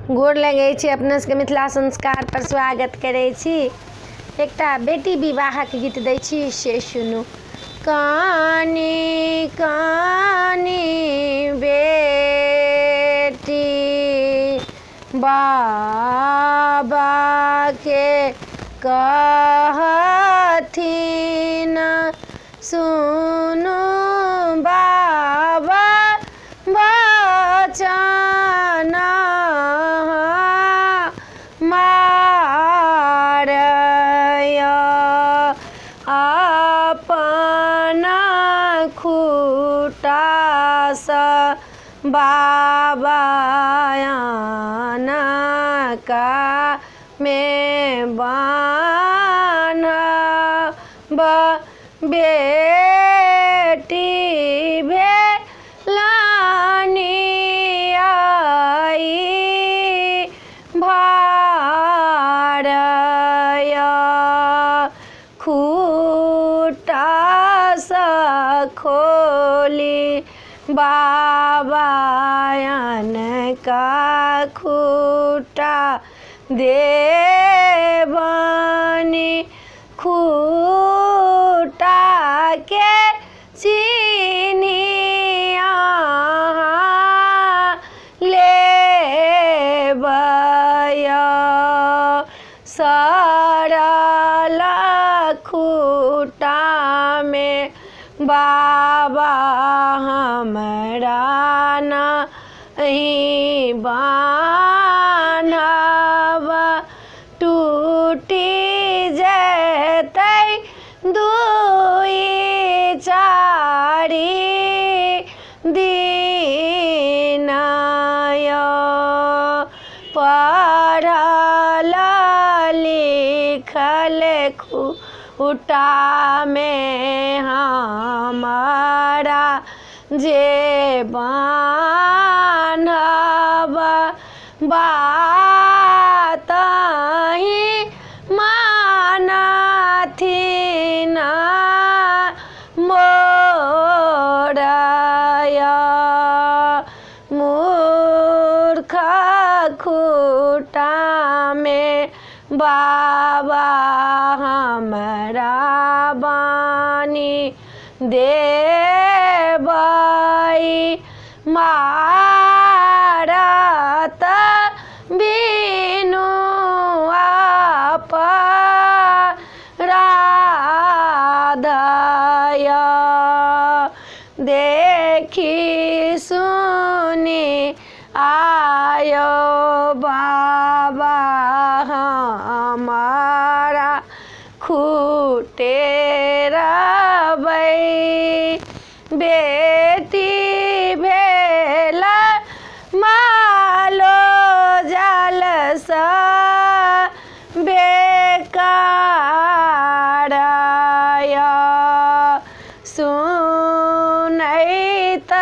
गोर लगै छी, अपना सबके मिथिला संस्कार पर स्वागत करै छी। एकटा बेटी विवाहक गीत दै छी, से सुनू। कानी कानी बेटी बाबा के कहथिन, सुनू बाबा बचन अपना खूटा सँ बाबा का में बान्हब, बेटी भेलनी आई भार, खूटा सँ खोली बाबा का खूटा देबनी, खूटा के चीनिया लेबय, सरल खूटा में बाबा हमरा नहीं बान्हब, टूटी जेतै दुई चारि दिन, पढ़ल लिखल खूटा में हमारा जे बान्हब, बात ही मानथिन मोर, मूर्ख खूटा में बाबा हमरा बानी देबै, मारत बिनु अपराध, देखी सुनी आयो बाबा हमारा खूटे रहबै, बेटी भेल मालो जाल सँ बेकार, सुनैत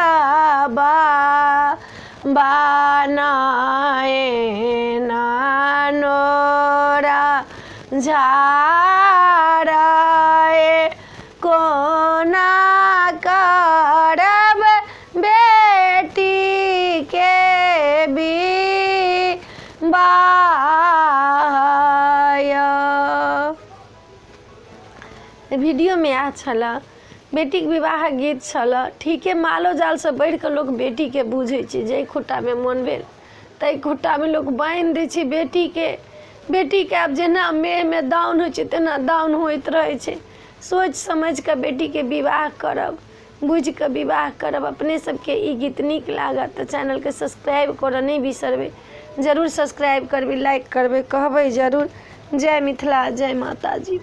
बानैना नोरा झाड़े, कोना करब बेटी के विवाह। वीडियो में आ छल बेटी के विवाह गीत छल। ठीके, मालो जाल से बढ़ के लोग बेटी के बुझे छै, जे खूटा में मोन भेल तै खूटा में लोग बांध दै छै बेटी के। बेटी के आब जेना मेह में दाउन होइ छै तेना दाउन होइत रहे छै। सोच समझ के बेटी के विवाह करब, बुझ के विवाह करब। अपने सबके ई गीत नीक लागत तऽ चैनल के सब्सक्राइब करऽ नहीं बिसरबै, जरूर सब्सक्राइब करबै, लाइक करबै, कहबै जरूर। जय मिथिला, जय माता जी।